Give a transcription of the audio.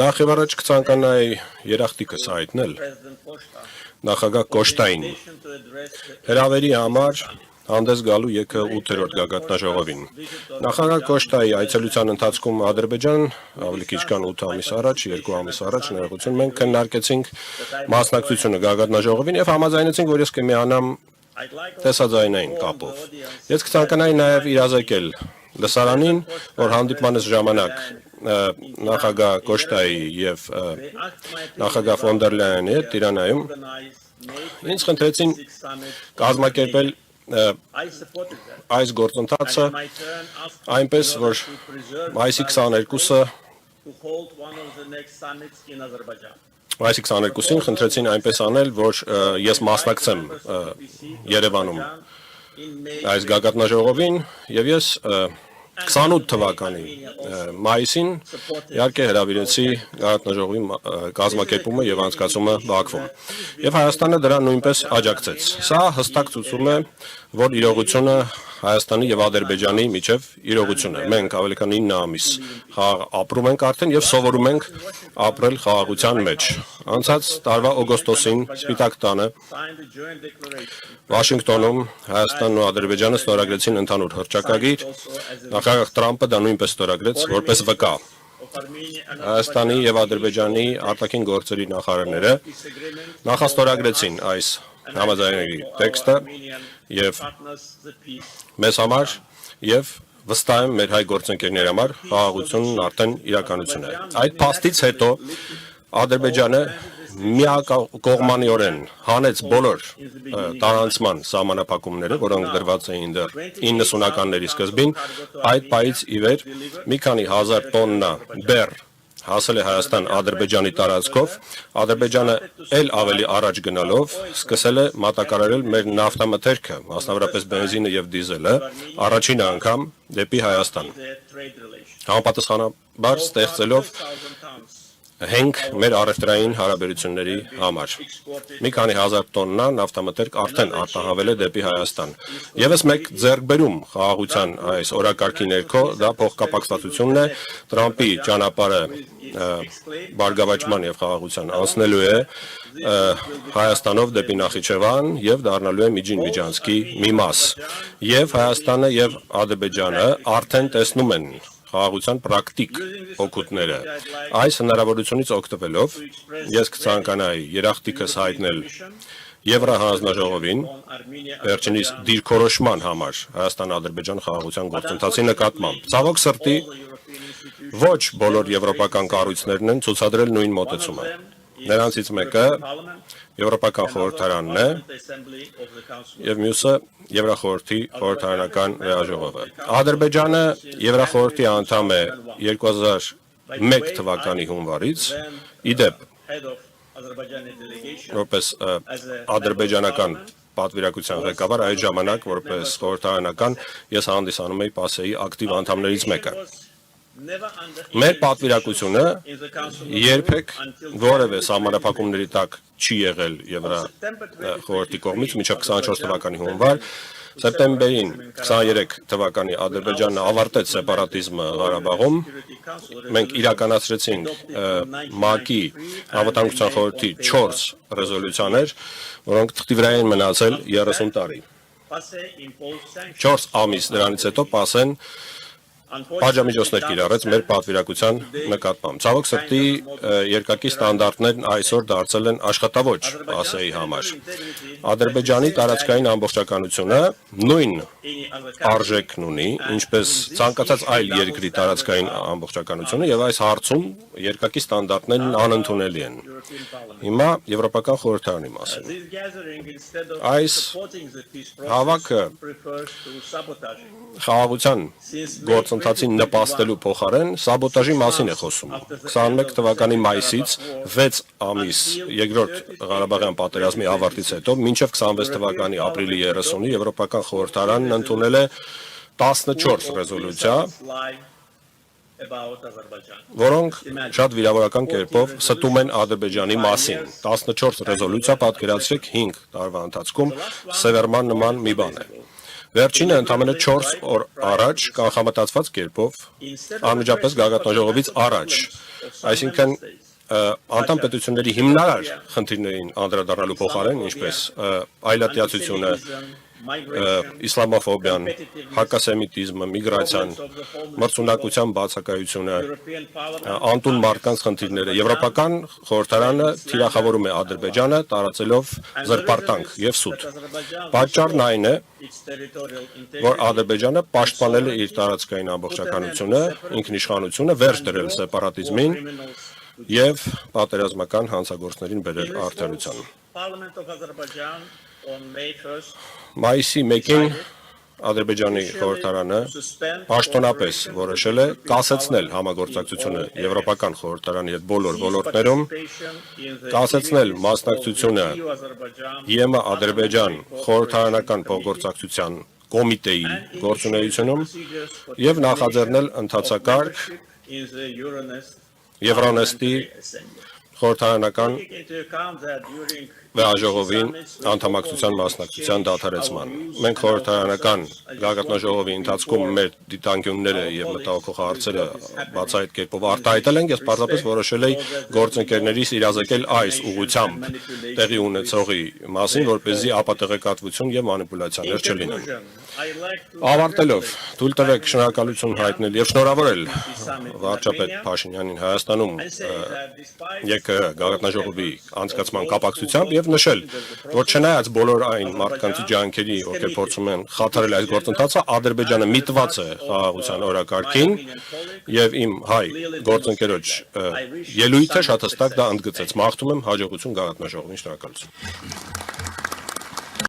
Նախ եւ առաջ կցանկանայի երախտիկս հայտնել նախագահ Կոշտային հրավերի համար հանդես գալու ԵՔ 8-րդ գագաթնաժողովին։ Նախագահ Կոշտայի այցելության ընթացքում Ադրբեջան ավելի քիչ քան 8 ամիս առաջ, 2 ամիս առաջ ներողություն մենք քննարկեցինք մասնակցությունը գագաթնաժողովին եւ համաձայնեցինք, որ ես կմիանամ տեսաձայնային կապով։ Ես կցանկանայի նաեւ իրազեկել լսարանին, որ հանդիպմանս ժամանակ նախագահ Կոշտայի եւ նախագահ ֆոն դեր Լայենի հետ Տիրանայում ինձ խնդրեցին կազմակերպել այս գործընթացը այնպես, որ մայիսի 22-ը Մայիսի 22-ին խնդրեցին այնպես անել, որ ես մասնակցեմ Երևանում այս գագաթնաժողովին եւ ես 28 թվականի մայիսին իհարկե հրավիրեցի գագաթնաժողովի կազմակերպումը եւ անցկացումը Բաքվում։ Եվ Հայաստանը դրան նույնպես աջակցեց։ Սա հստակ ցույցում է, որ իրողությունը Հայաստանի եւ Ադրբեջանի միջև իրողություն է։ Մենք ավելի քան 9 ամիս խաղ ապրում ենք արդեն եւ սովորում ենք ապրել խաղաղության մեջ։ Անցած տարվա օգոստոսին Սպիտակ տանը Վաշինգտոնում Հայաստանն ու Ադրբեջանը ստորագրեցին ընդհանուր հռչակագիր։ Նախագահ Տրամպը դա նույնպես ստորագրեց որպես վկա։ Հայաստանի եւ Ադրբեջանի արտաքին գործերի նախարարները նախաստորագրեցին այս համաձայնագրի տեքստը եւ մեզ համար եւ վստահ եմ մեր հայ գործընկերների համար խաղաղությունն արդեն իրականություն է։ Այդ փաստից հետո Ադրբեջանը միակողմանիորեն հանեց բոլոր տարանցման սահմանափակումները, որոնք դրված էին դեռ 90-ականների սկզբին, այդ պայից ի վեր մի քանի հազար տոննա բեռ հասել է Հայաստան Ադրբեջանի տարածքով, Ադրբեջանը ել ավելի առաջ գնալով սկսել է մատակարարել մեր նավթամթերքը, մասնավորապես բենզինը եւ դիզելը, առաջին անգամ դեպի Հայաստան։ Համապատասխանաբար ստեղծելով հենք մեր առևտրային հարաբերությունների համար։ Մի քանի հազար տոննա նավթամթերք արդեն արտահանվել է դեպի Հայաստան։ Եվս մեկ ձեռքբերում խաղաղության այս օրակարգի ներքո դա փոխկապակցվածությունն է, Տրամպի ճանապարհը բարգավաճման եւ խաղաղության անցնելու է Հայաստանով դեպի Նախիջևան եւ դառնալու է Միջին Միջանցքի մի մաս։ Եվ Հայաստանը եւ Ադրբեջանը արդեն տեսնում են խաղաղության պրակտիկ օգուտները։ Այս հնարավորությունից օգտվելով ես կցանկանայի երախտիկս հայտնել Եվրահանձնաժողովին վերջինիս դիրքորոշման համար Հայաստան-Ադրբեջան խաղաղության գործընթացի նկատմամբ։ Ցավոք սրտի ոչ բոլոր եվրոպական կառույցներն են ցուցադրել նույն մոտեցումը։ Նրանցից մեկը Եվրոպական խորհրդարանն է եւ մյուսը Եվրախորհրդի խորհրդարանական վեաժողովը։ Ադրբեջանը Եվրախորհրդի անդամ է 2001 թվականի հունվարից, իդեպ որպես ադրբեջանական պատվիրակության ղեկավար այդ ժամանակ որպես խորհրդարանական ես հանդիսանում էի ՊԱՍԵ-ի ակտիվ անդամներից մեկը։ Մեր պատվիրակությունը երբեք որևէ սահմանափակումների տակ չի եղել Եվրախորհրդի կողմից մինչև 24 թվականի հունվար, սեպտեմբերին 23 թվականի Ադրբեջանը ավարտեց սեպարատիզմը Ղարաբաղում, մենք իրականացրեցինք ՄԱԿ-ի անվտանգության խորհրդի 4 ռեզոլյուցիաներ, որոնք թղթի վրա են մնացել 30 տարի։ 4 ամիս դրանից հետո ՊԱՍԵ-ն պատժամիջոցներ կիրառեց մեր պատվիրակության նկատմամբ։ Ցավոք սրտի երկակի ստանդարտներն այսօր դարձել են աշխատավոճ ՊԱՍԵ-ի համար։ Ադրբեջանի տարածքային ամբողջականությունը նույն արժեքն ունի, ինչպես ցանկացած այլ երկրի տարածքային ամբողջականությունը, եւ այս հարցում երկակի ստանդարտներն անընդունելի են։ Հիմա Եվրոպական խորհրդարանի մասին։ Այս հավաքը խաղաղության գործընթացին նպաստելու փոխարեն սաբոտաժի մասին է խոսում։ 21 թվականի մայիսից 6 ամիս երկրորդ Ղարաբաղյան պատերազմի ավարտից հետո մինչև 26 թվականի ապրիլի 30-ի Եվրոպական խորհրդարանն ընդունել է 14 ռեզոլյուցիա, որոնք շատ վիրավորական կերպով ստում են Ադրբեջանի մասին։ 14 ռեզոլյուցիա պատկերացրեք 5 տարվա ընթացքում սևեռման նման մի բան է։ Վերջինը ընդամենը 4 օր առաջ կանխամտածված կերպով անմիջապես գագաթնաժողովից առաջ, այսինքն անդամ պետությունների հիմնարար խնդիրներին անդրադառնալու փոխարեն, ինչպես այլատյացությունը, իսլամոֆոբիան, հակասեմիտիզմը, միգրացիան, մրցունակության բացակայությունը, անտուն մարդկանց խնդիրները, Եվրոպական խորհրդարանը թիրախավորում է Ադրբեջանը, տարածելով զրպարտանք եւ սուտ։ Պատճառն այն է, որ Ադրբեջանը պաշտպանել է իր տարածքային ամբողջականությունը, ինքնիշխանությունը, վերջ դրել սեպարատիզմին եւ պատերազմական հանցագործներին բերել արդարության։ Մայիսի 1-ին Ադրբեջանի խորհրդարանը պաշտոնապես որոշել է կասեցնել համագործակցությունը Եվրոպական խորհրդարանի հետ բոլոր ոլորտներում, կասեցնել մասնակցությունը ԵՄ Ադրբեջան խորհրդարանական փոխգործակցության կոմիտեի գործունեությունում եւ նախաձեռնել ընթացակարգ Euronest-ի խորհրդարանական վեհաժողովին անդամակցության մասնակցության դադարեցման։ Մենք խորհրդարանական գագաթնաժողովի ընթացքում մեր դիտանկյունները եւ մտահոգող հարցերը բացահայտ կերպով արտահայտել ենք, ես պարզապես որոշել էի գործընկերներիս իրազեկել այս ուղղությամբ տեղի ունեցողի մասին, որպեսզի ապատեղեկատվություն եւ մանիպուլյացիաներ չլինեն։ Ավարտելով, թույլ տվեք շնորհակալություն հայտնել եւ շնորհավորել վարչապետ Փաշինյանին Հայաստանում ԵԿՀ գագաթնաժողովի անցկացման կապակցությամբ եւ նշել, որ չնայած բոլոր այն մարդկանց ջանքերի, ովքեր փորձում են խաթարել այս գործընթացը, Ադրբեջանը միտված է խաղաղության օրակարգին եւ իմ հայ գործընկերոջ ելույթը շատ հստակ դա ընդգծեց։ Մաղթում եմ հաջողություն գագաթնաժողովին, շնորհակալություն։